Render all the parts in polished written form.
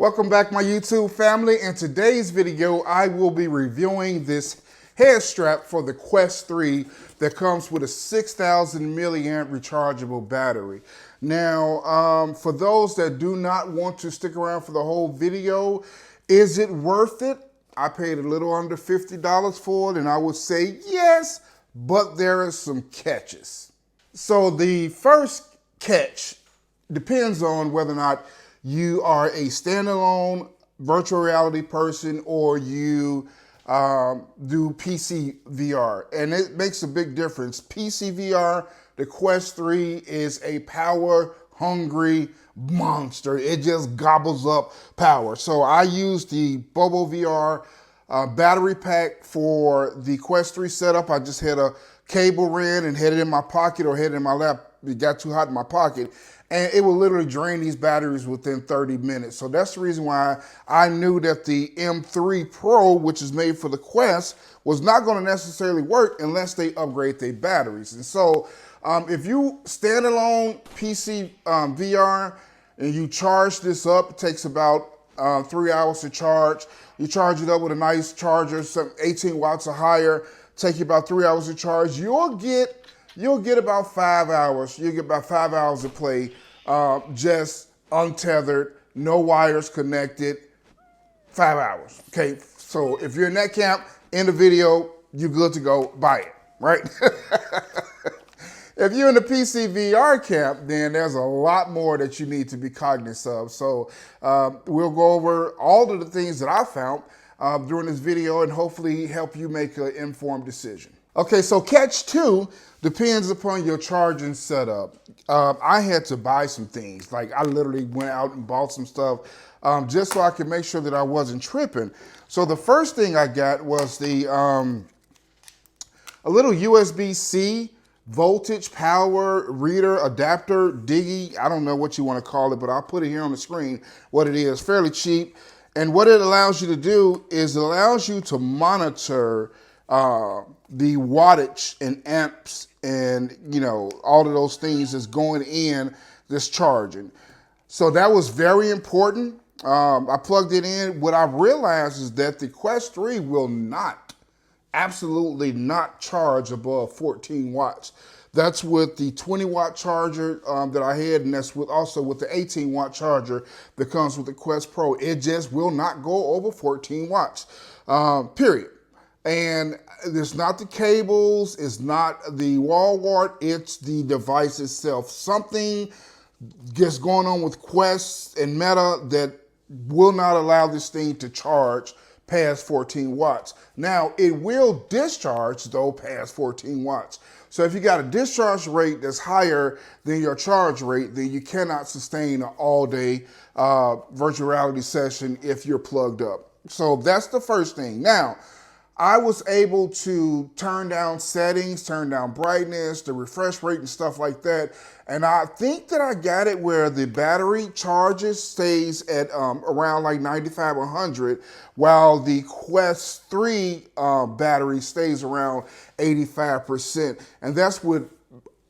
Welcome back, my YouTube family. In today's video, I will be reviewing this head strap for the Quest 3 that comes with a 6,000 milliamp rechargeable battery. Now, for those that do not want to stick around for the whole video, is it worth it? I paid a little under $50 for it, and I would say yes, but there are some catches. So the first catch depends on whether or not you are a standalone virtual reality person or you do PCVR, and it makes a big difference. PCVR, the Quest 3 is a power hungry monster. It just gobbles up power. So I use the BoboVR battery pack for the Quest 3 setup. I just had a cable in and had it in my pocket or had it in my lap. It got too hot in my pocket, and it will literally drain these batteries within 30 minutes. So that's the reason why I knew that the M3 Pro, which is made for the Quest, was not going to necessarily work unless they upgrade their batteries. And so if you standalone PC VR and you charge this up, it takes about 3 hours to charge. You charge it up with a nice charger, some 18 watts or higher, take you about 3 hours to charge. You'll get about 5 hours. You'll get about 5 hours of play, just untethered, no wires connected, 5 hours. Okay, so if you're in that camp, in the video, you're good to go, buy it, right? If you're in the PCVR camp, then there's a lot more that you need to be cognizant of. So we'll go over all of the things that I found during this video and hopefully help you make an informed decision. Okay, so catch two depends upon your charging setup. I had to buy some things. Like I literally went out and bought some stuff just so I could make sure that I wasn't tripping. So the first thing I got was the a little USB-C voltage power reader adapter diggy. I don't know what you want to call it, but I'll put it here on the screen what it is. Fairly cheap. And what it allows you to do is it allows you to monitor the wattage and amps and, you know, all of those things that's going in this charging. So that was very important. I plugged it in. What I realized is that the Quest 3 will not, absolutely not charge above 14 watts. That's with the 20 watt charger that I had, and that's also with the 18 watt charger that comes with the Quest Pro. It just will not go over 14 watts, period. And it's not the cables, it's not the wall wart, it's the device itself. Something just going on with Quest and Meta that will not allow this thing to charge past 14 watts. Now, it will discharge, though, past 14 watts. So if you got a discharge rate that's higher than your charge rate, then you cannot sustain an all-day virtual reality session if you're plugged up. So that's the first thing. Now, I was able to turn down settings, turn down brightness, the refresh rate and stuff like that. And I think that I got it where the battery charges stays at around like 95 or 100, while the Quest 3 battery stays around 85%. And that's with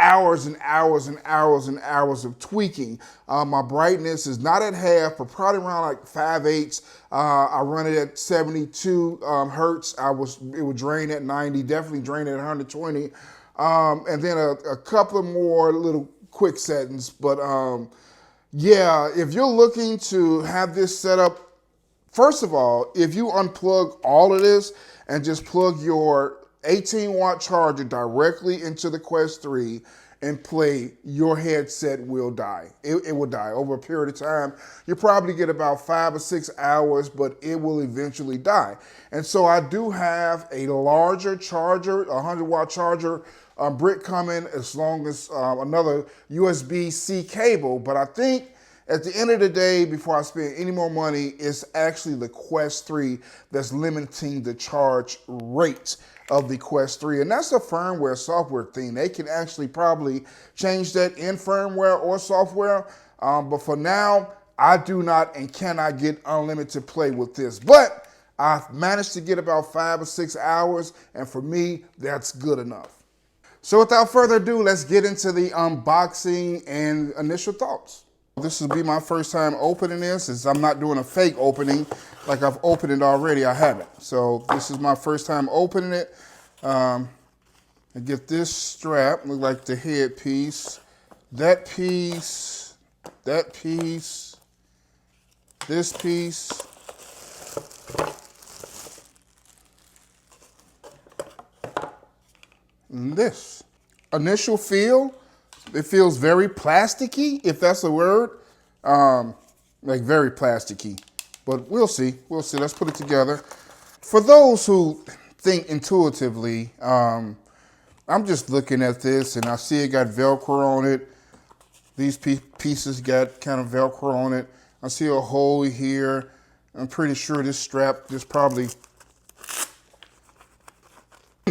hours and hours and hours and hours of tweaking. My brightness is not at half, but probably around like 5/8. I run it at 72 hertz. It would drain at 90, definitely drain at 120. And then a couple of more little quick settings. But yeah, if you're looking to have this set up, first of all, if you unplug all of this and just plug your 18 watt charger directly into the Quest 3 and play, your headset will die. It will die over a period of time. You probably get about 5 or 6 hours, but it will eventually die. And so I do have a larger charger, a 100 watt charger brick coming, as long as another USB-C cable. But I think at the end of the day, before I spend any more money, it's actually the Quest 3 that's limiting the charge rate of the Quest 3. And that's a firmware software thing. They can actually probably change that in firmware or software. But for now, I do not and cannot get unlimited play with this. But I've managed to get about 5 or 6 hours. And for me, that's good enough. So without further ado, let's get into the unboxing and initial thoughts. This will be my first time opening this, since I'm not doing a fake opening. Like I've opened it already, I haven't. So this is my first time opening it. I get this strap, look like the headpiece. That piece, this piece. And this. Initial feel, it feels very plasticky, if that's a word. Like very plasticky. But we'll see. We'll see. Let's put it together. For those who think intuitively, I'm just looking at this and I see it got Velcro on it. These pieces got kind of Velcro on it. I see a hole here. I'm pretty sure this strap just probably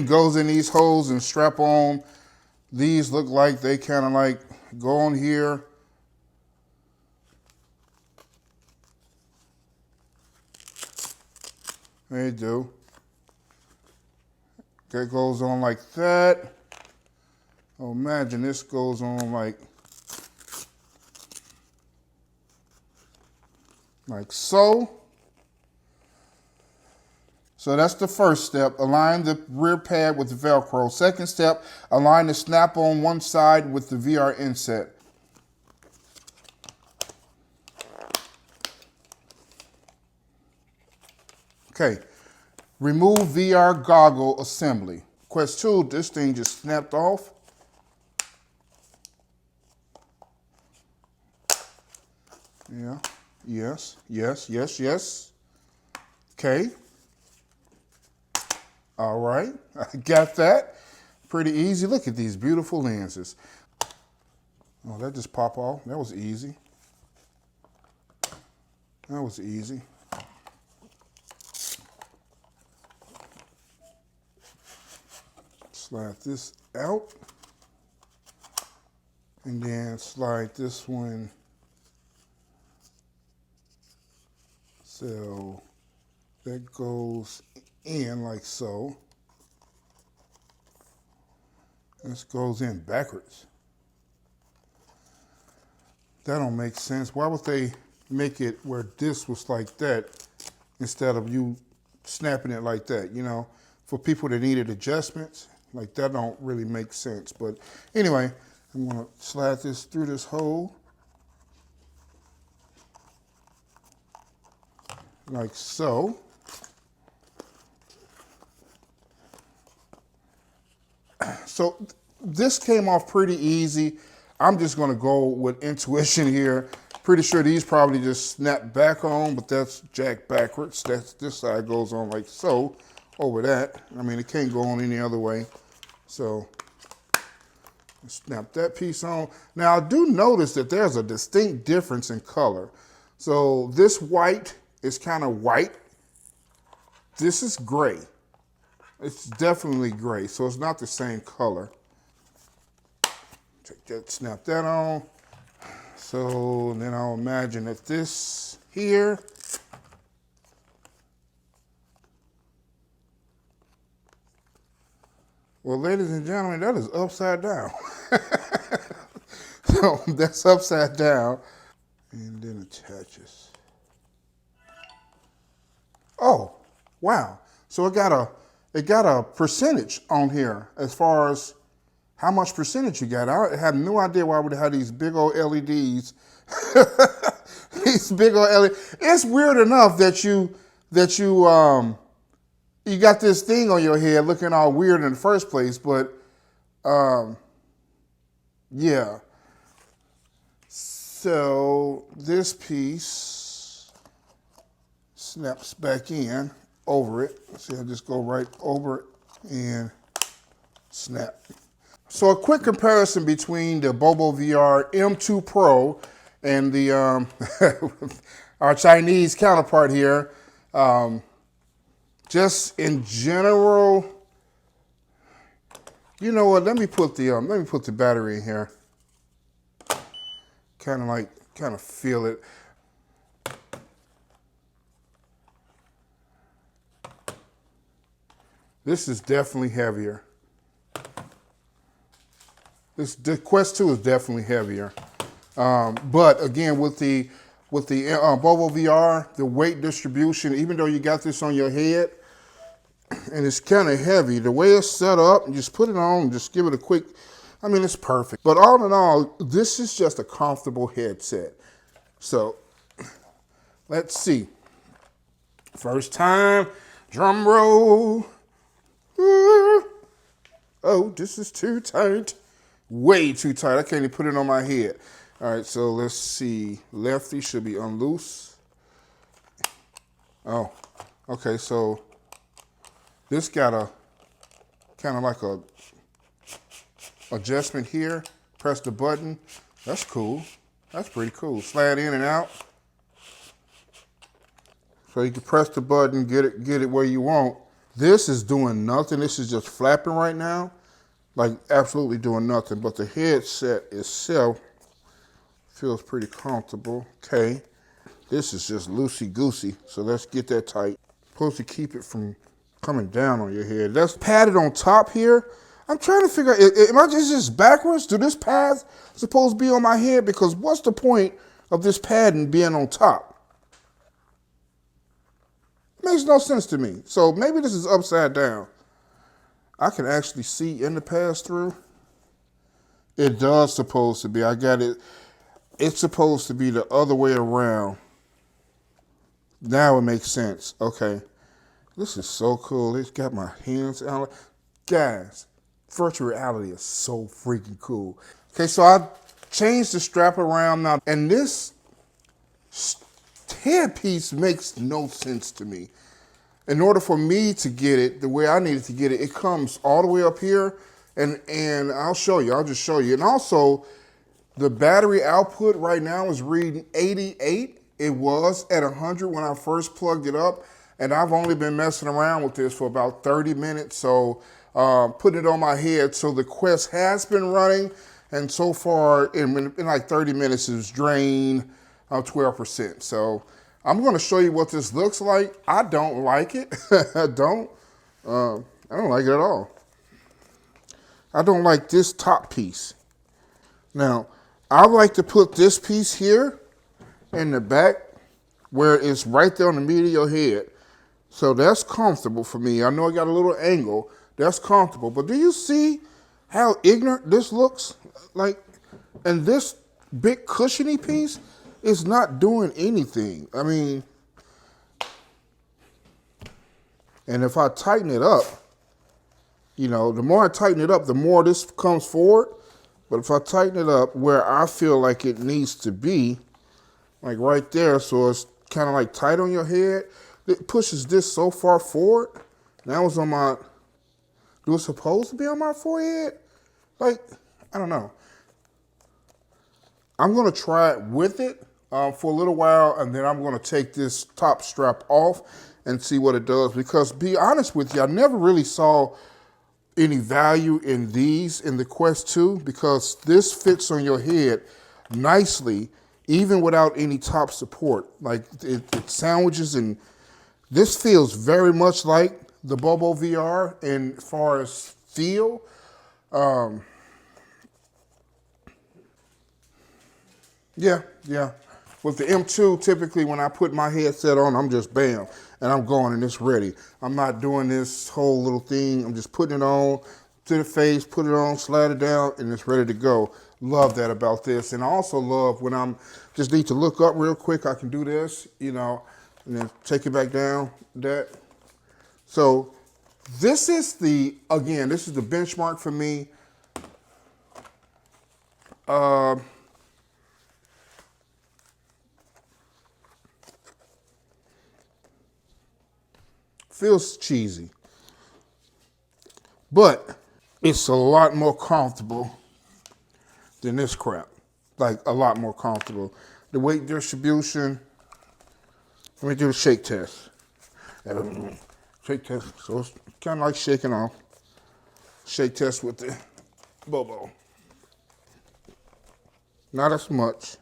goes in these holes and strap on. These look like they kind of like go on here. They do. That goes on like that. Oh, imagine this goes on like so. So that's the first step. Align the rear pad with the Velcro. Second step, align the snap on one side with the VR inset. Okay, remove VR goggle assembly. Quest 2, this thing just snapped off. Yeah, yes. Okay. All right, I got that. Pretty easy. Look at these beautiful lenses. Oh, that just popped off. That was easy. That was easy. Slide this out. And then slide this one. So that goes in like so. This goes in backwards. That don't make sense. Why would they make it where this was like that instead of you snapping it like that, you know? For people that needed adjustments, like that don't really make sense. But anyway, I'm gonna slide this through this hole. Like so. So this came off pretty easy. I'm just gonna go with intuition here. Pretty sure these probably just snap back on, but that's jacked backwards. That's this side goes on like so over that. I mean, it can't go on any other way. So snap that piece on. Now I do notice that there's a distinct difference in color. So this white is kind of white. This is gray. It's definitely gray, so it's not the same color. Take that, snap that on. So then I'll imagine that this here, well, ladies and gentlemen, that is upside down. So that's upside down. And then attaches. Oh, wow. So it got a percentage on here as far as how much percentage you got. I had no idea why I would have these big old LEDs. These big old LEDs. It's weird enough that you got this thing on your head looking all weird in the first place, but yeah. So this piece snaps back in over it. See, I just go right over it and snap. So a quick comparison between the BoboVR M2 Pro and the our Chinese counterpart here. Just in general, you know what? Let me put the battery in here. Kind of feel it. This is definitely heavier. The Quest 2 is definitely heavier. But again, with the BoboVR, the weight distribution, even though you got this on your head and it's kind of heavy, the way it's set up, you just put it on, just give it a quick, I mean, it's perfect. But all in all, this is just a comfortable headset. So let's see. First time, drum roll. Oh, this is too tight. Way too tight. I can't even put it on my head. All right, so let's see. Lefty should be unloose. Oh, okay, so this got a kind of like a adjustment here. Press the button. That's cool. That's pretty cool. Slide in and out. So you can press the button, get it where you want. This is doing nothing. This is just flapping right now. Like absolutely doing nothing. But the headset itself feels pretty comfortable. Okay. This is just loosey-goosey. So let's get that tight. Supposed to keep it from coming down on your head. That's padded on top here. I'm trying to figure out, am I just backwards? Do this pad supposed to be on my head? Because what's the point of this padding being on top? Makes no sense to me. So maybe this is upside down. I can actually see in the pass-through. It does supposed to be. I got it. It's supposed to be the other way around. Now it makes sense. Okay. This is so cool. It's got my hands out. Guys, virtual reality is so freaking cool. Okay, so I changed the strap around now, and this headpiece makes no sense to me. In order for me to get it the way I needed to get it, it comes all the way up here, and I'll show you. I'll just show you. And also, the battery output right now is reading 88. It was at 100 when I first plugged it up, and I've only been messing around with this for about 30 minutes, so putting it on my head. So the Quest has been running, and so far, in like 30 minutes, it's drained 12%. So I'm going to show you what this looks like. I don't like it. I don't like it at all. I don't like this top piece. Now, I like to put this piece here in the back where it's right there on the meat of your head. So that's comfortable for me. I know I got a little angle. That's comfortable. But do you see how ignorant this looks? Like, and this big cushiony piece is not doing anything. I mean, and if I tighten it up, you know, the more I tighten it up, the more this comes forward. But if I tighten it up where I feel like it needs to be, like right there, so it's kind of like tight on your head, it pushes this so far forward. Now it's on my, do it supposed to be on my forehead? Like, I don't know. I'm gonna try it with it for a little while, and then I'm gonna take this top strap off and see what it does. Because be honest with you, I never really saw any value in these in the Quest 2 because this fits on your head nicely, even without any top support. Like it sandwiches, and this feels very much like the BoboVR in as far as feel. Yeah. With the M2, typically when I put my headset on, I'm just bam, and I'm going and it's ready. I'm not doing this whole little thing. I'm just putting it on to the face, put it on, slide it down, and it's ready to go. Love that about this. And I also love when I'm just need to look up real quick, I can do this, you know, and then take it back down, that. So this is the, again, this is the benchmark for me. Feels cheesy, but it's a lot more comfortable than this crap. Like a lot more comfortable. The weight distribution, let me do a shake test. Shake test, so it's kind of like shaking off. Shake test with the Bobo. Not as much.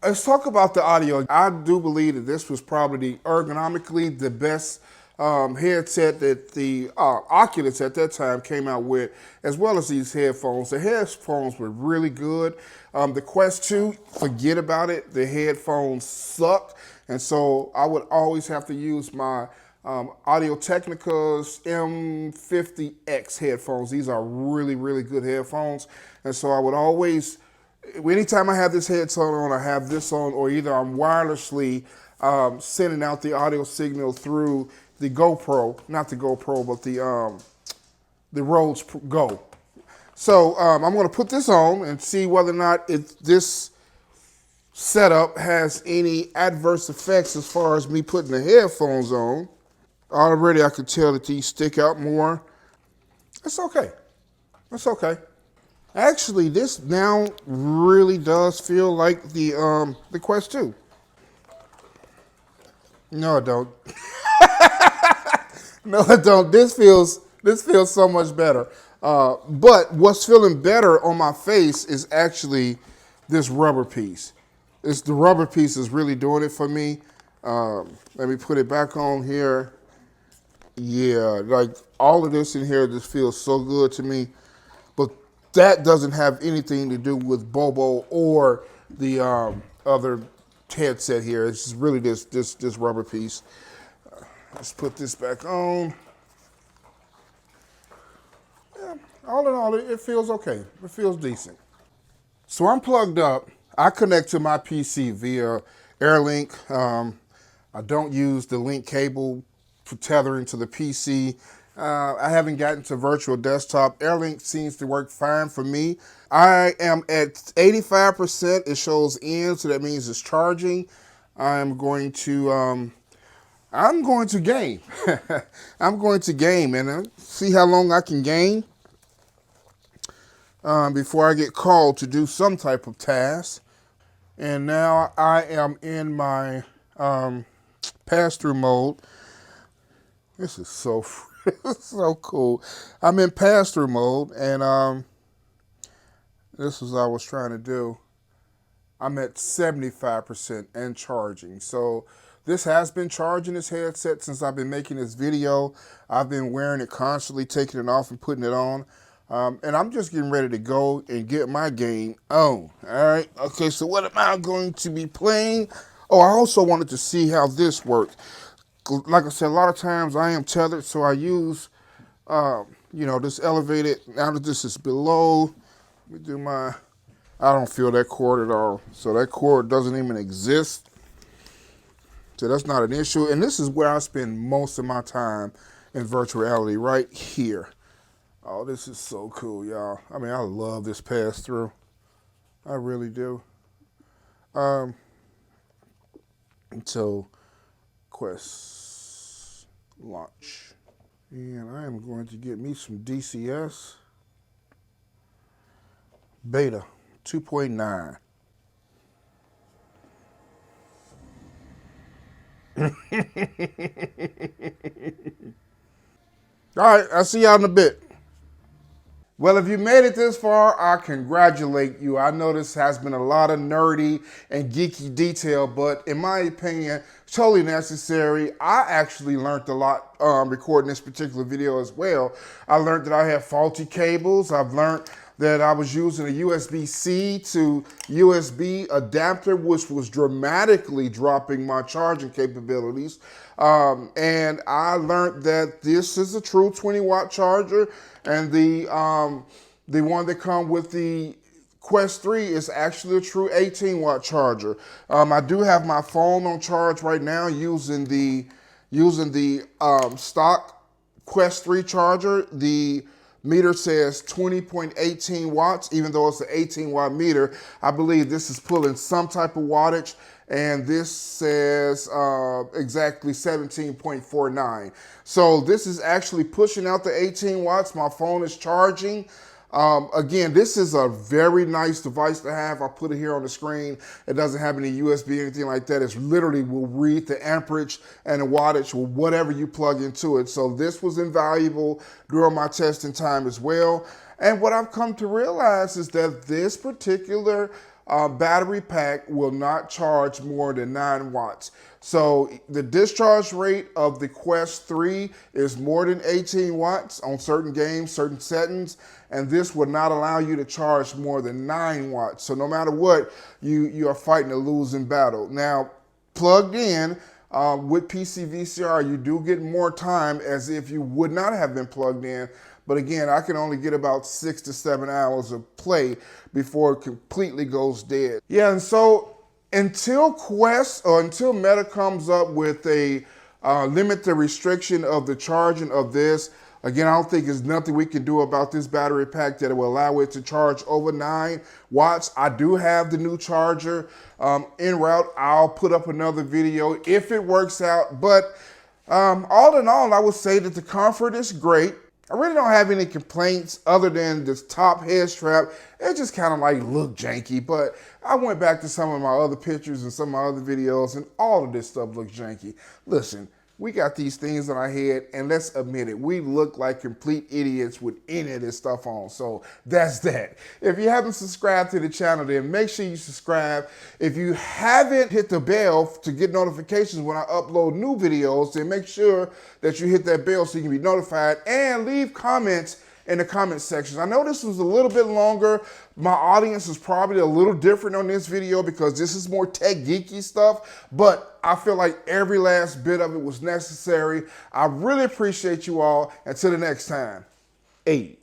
Let's talk about the audio. I do believe that this was probably ergonomically the best headset that the Oculus at that time came out with, as well as these headphones. The headphones were really good. The Quest 2, forget about it. The headphones suck. And so I would always have to use my Audio-Technica's M50X headphones. These are really, really good headphones. And so I would always, anytime I have this headset on, I have this on, or either I'm wirelessly sending out the audio signal through the GoPro, not the GoPro, but the Rhodes Go. So I'm going to put this on and see whether or not this setup has any adverse effects as far as me putting the headphones on. Already I can tell that these stick out more. It's okay. It's okay. Actually, this now really does feel like the Quest 2. No, it don't. No, it don't. This feels so much better. But what's feeling better on my face is actually this rubber piece. The rubber piece is really doing it for me. Let me put it back on here. Yeah, like all of this in here just feels so good to me. But that doesn't have anything to do with Bobo or the other headset here. It's just really this rubber piece. Let's put this back on. Yeah, all in all, it feels okay. It feels decent. So I'm plugged up. I connect to my PC via AirLink. I don't use the link cable for tethering to the PC. I haven't gotten to virtual desktop. AirLink seems to work fine for me. I am at 85%. It shows in, so that means it's charging. I'm going to game. I'm going to game and see how long I can game before I get called to do some type of task. And now I am in my pass-through mode. This is so so cool. I'm in pass-through mode, and this is what I was trying to do. I'm at 75% and charging. So this has been charging this headset since I've been making this video. I've been wearing it constantly, taking it off and putting it on. And I'm just getting ready to go and get my game on. All right. Okay, so what am I going to be playing? Oh, I also wanted to see how this worked. Like I said, a lot of times I am tethered, so I use, this elevated. Now that this is below, let me do my, I don't feel that cord at all. So that cord doesn't even exist. So that's not an issue. And this is where I spend most of my time in virtual reality, right here. Oh, this is so cool, y'all. I mean, I love this pass-through. I really do. So, Quest launch. And I am going to get me some DCS Beta 2.9. All right, I'll see y'all in a bit. Well, if you made it this far, I congratulate you. I know this has been a lot of nerdy and geeky detail, but in my opinion, totally necessary. I actually learned a lot recording this particular video as well. I learned that I have faulty cables. I've learned that I was using a USB-C to USB adapter, which was dramatically dropping my charging capabilities. And I learned that this is a true 20-watt charger, and the one that comes with the Quest 3 is actually a true 18-watt charger. I do have my phone on charge right now using the stock Quest 3 charger. The meter says 20.18 watts, even though it's an 18-watt meter. I believe this is pulling some type of wattage, and this says exactly 17.49. So this is actually pushing out the 18 watts. My phone is charging. Again, this is a very nice device to have. I put it here on the screen. It doesn't have any USB or anything like that. It's literally will read the amperage and the wattage or whatever you plug into it. So this was invaluable during my testing time as well. And what I've come to realize is that this particular battery pack will not charge more than 9 watts. So the discharge rate of the Quest 3 is more than 18 watts on certain games, certain settings, and this would not allow you to charge more than 9 watts. So no matter what, you are fighting a losing battle. Now, plugged in with PCVR, you do get more time as if you would not have been plugged in. But again, I can only get about 6 to 7 hours of play before it completely goes dead. Yeah, and so until Quest or until Meta comes up with a limit the restriction of the charging of this, again, I don't think there's nothing we can do about this battery pack that will allow it to charge over 9 watts. I do have the new charger en route. I'll put up another video if it works out. But all in all, I would say that the comfort is great. I really don't have any complaints other than this top head strap. It just kind of like looked janky, but I went back to some of my other pictures and some of my other videos and all of this stuff looks janky. Listen, we got these things on our head, and let's admit it, we look like complete idiots with any of this stuff on. So that's that. If you haven't subscribed to the channel, then make sure you subscribe. If you haven't hit the bell to get notifications when I upload new videos, then make sure that you hit that bell so you can be notified, and leave comments in the comment section. I know this was a little bit longer. My audience is probably a little different on this video because this is more tech geeky stuff, but I feel like every last bit of it was necessary. I really appreciate you all. Until the next time, hey.